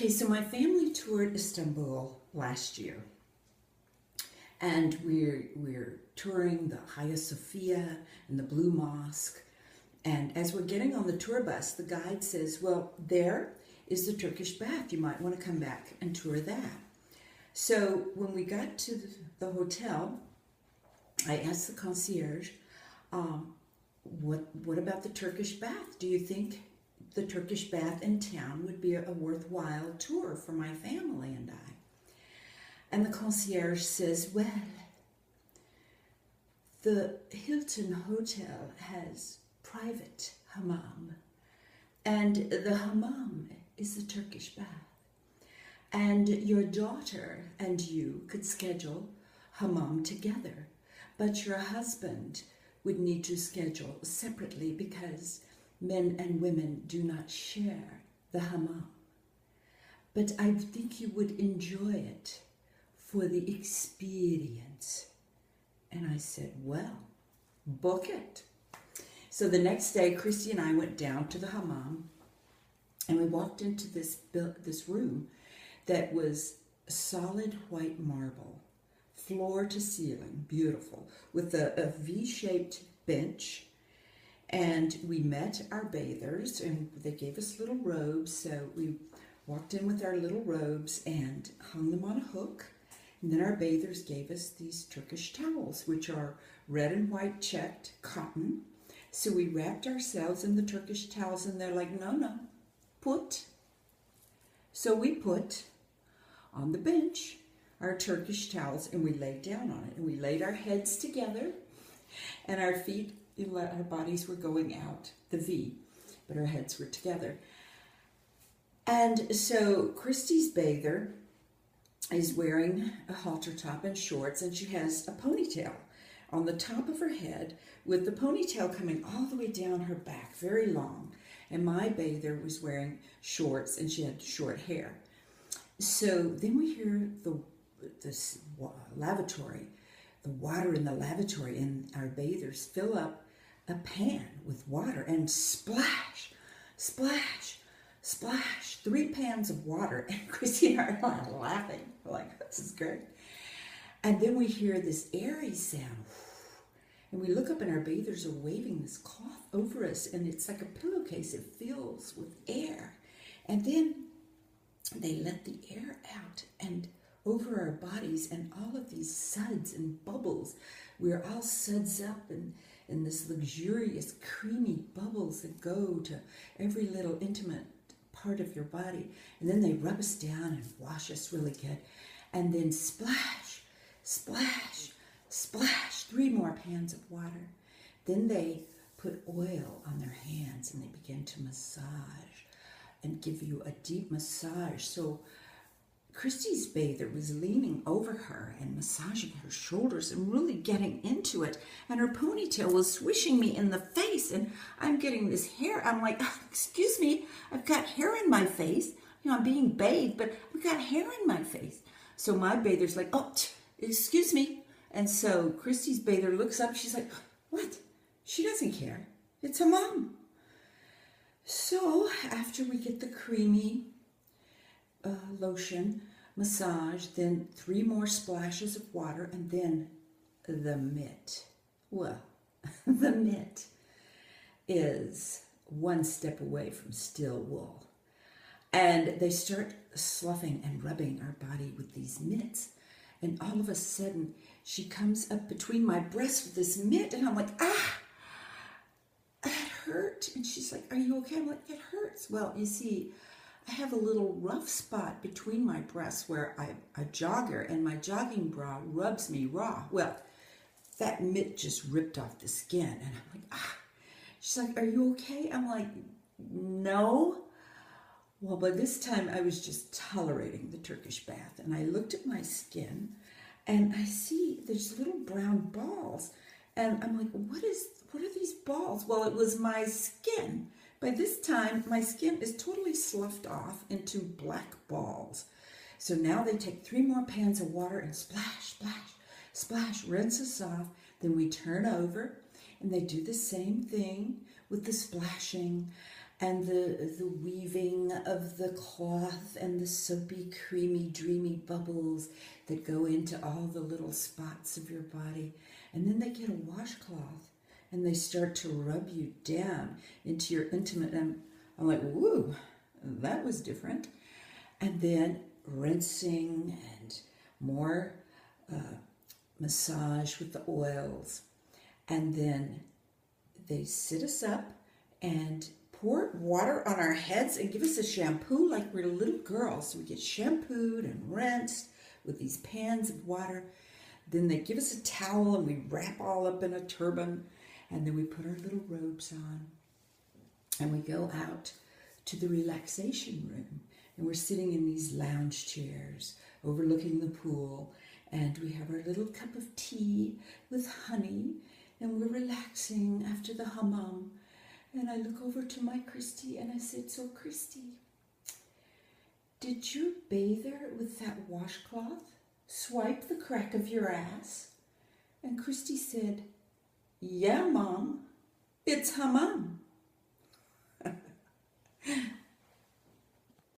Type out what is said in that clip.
Okay, so my family toured Istanbul last year, and we're touring the Hagia Sophia and the Blue Mosque. And as we're getting on the tour bus, the guide says, "Well, there is the Turkish bath. You might want to come back and tour that." So when we got to the hotel, I asked the concierge, "What about the Turkish bath? Do you think the Turkish bath in town would be a worthwhile tour for my family and I?" And the concierge says, "Well, the Hilton Hotel has private hammam, and the hammam is the Turkish bath. And your daughter and you could schedule hammam together, but your husband would need to schedule separately because men and women do not share the hammam. But I think you would enjoy it for the experience." And I said, "Well, book it." So the next day, Christy and I went down to the hammam, and we walked into this room that was solid white marble, floor to ceiling, beautiful, with a V-shaped bench. And we met our bathers, and they gave us little robes, so we walked in with our little robes and hung them on a hook. And then our bathers gave us these Turkish towels, which are red and white checked cotton. So we wrapped ourselves in the Turkish towels, and they're like, "No, put." So we put on the bench our Turkish towels, and we laid down on it, and we laid our heads together, and our feet, our bodies were going out, the V, but our heads were together. And so Christy's bather is wearing a halter top and shorts, and she has a ponytail on the top of her head with the ponytail coming all the way down her back, very long. And my bather was wearing shorts, and she had short hair. So then we hear this lavatory, the water in the lavatory, and our bathers fill up a pan with water and splash, splash, splash, 3 pans of water. And Christy and I are laughing. We're like, "This is great." And then we hear this airy sound. And we look up, and our bathers are waving this cloth over us, and it's like a pillowcase. It fills with air. And then they let the air out and over our bodies, and all of these suds and bubbles. We're all suds up in this luxurious, creamy bubbles that go to every little intimate part of your body. And then they rub us down and wash us really good. And then splash, splash, splash, 3 more pans of water. Then they put oil on their hands, and they begin to massage and give you a deep massage. So Christy's bather was leaning over her and massaging her shoulders and really getting into it. And her ponytail was swishing me in the face, and I'm getting this hair. I'm like, "Excuse me, I've got hair in my face. I'm being bathed, but I've got hair in my face." So my bather's like, "Oh, excuse me." And so Christy's bather looks up. She's like, "What?" She doesn't care. It's her mom. So after we get the creamy lotion massage, then 3 more splashes of water, and then the mitt. Well, the mitt is 1 step away from still wool. And they start sloughing and rubbing our body with these mitts. And all of a sudden, she comes up between my breasts with this mitt, and I'm like, "Ah, that hurt." And she's like, "Are you okay?" I'm like, "It hurts." Well, you see, I have a little rough spot between my breasts where I'm a jogger, and my jogging bra rubs me raw. Well, that mitt just ripped off the skin, and I'm like, "Ah." She's like, "Are you okay?" I'm like, "No." Well, by this time, I was just tolerating the Turkish bath, and I looked at my skin, and I see there's little brown balls, and I'm like, what are these balls? Well, it was my skin. By this time, my skin is totally sloughed off into black balls. So now they take 3 more pans of water and splash, splash, splash, rinse us off. Then we turn over, and they do the same thing with the splashing and the weaving of the cloth and the soapy, creamy, dreamy bubbles that go into all the little spots of your body. And then they get a washcloth and they start to rub you down into your intimate. And I'm like, woo, that was different. And then rinsing and more massage with the oils. And then they sit us up and pour water on our heads and give us a shampoo like we're little girls. So we get shampooed and rinsed with these pans of water. Then they give us a towel and we wrap all up in a turban. And then we put our little robes on. And we go out to the relaxation room. And we're sitting in these lounge chairs overlooking the pool. And we have our little cup of tea with honey. And we're relaxing after the hammam. And I look over to my Christy and I said, so Christy, did your bather with that washcloth swipe the crack of your ass? And Christy said, yeah, Mom, it's hammam.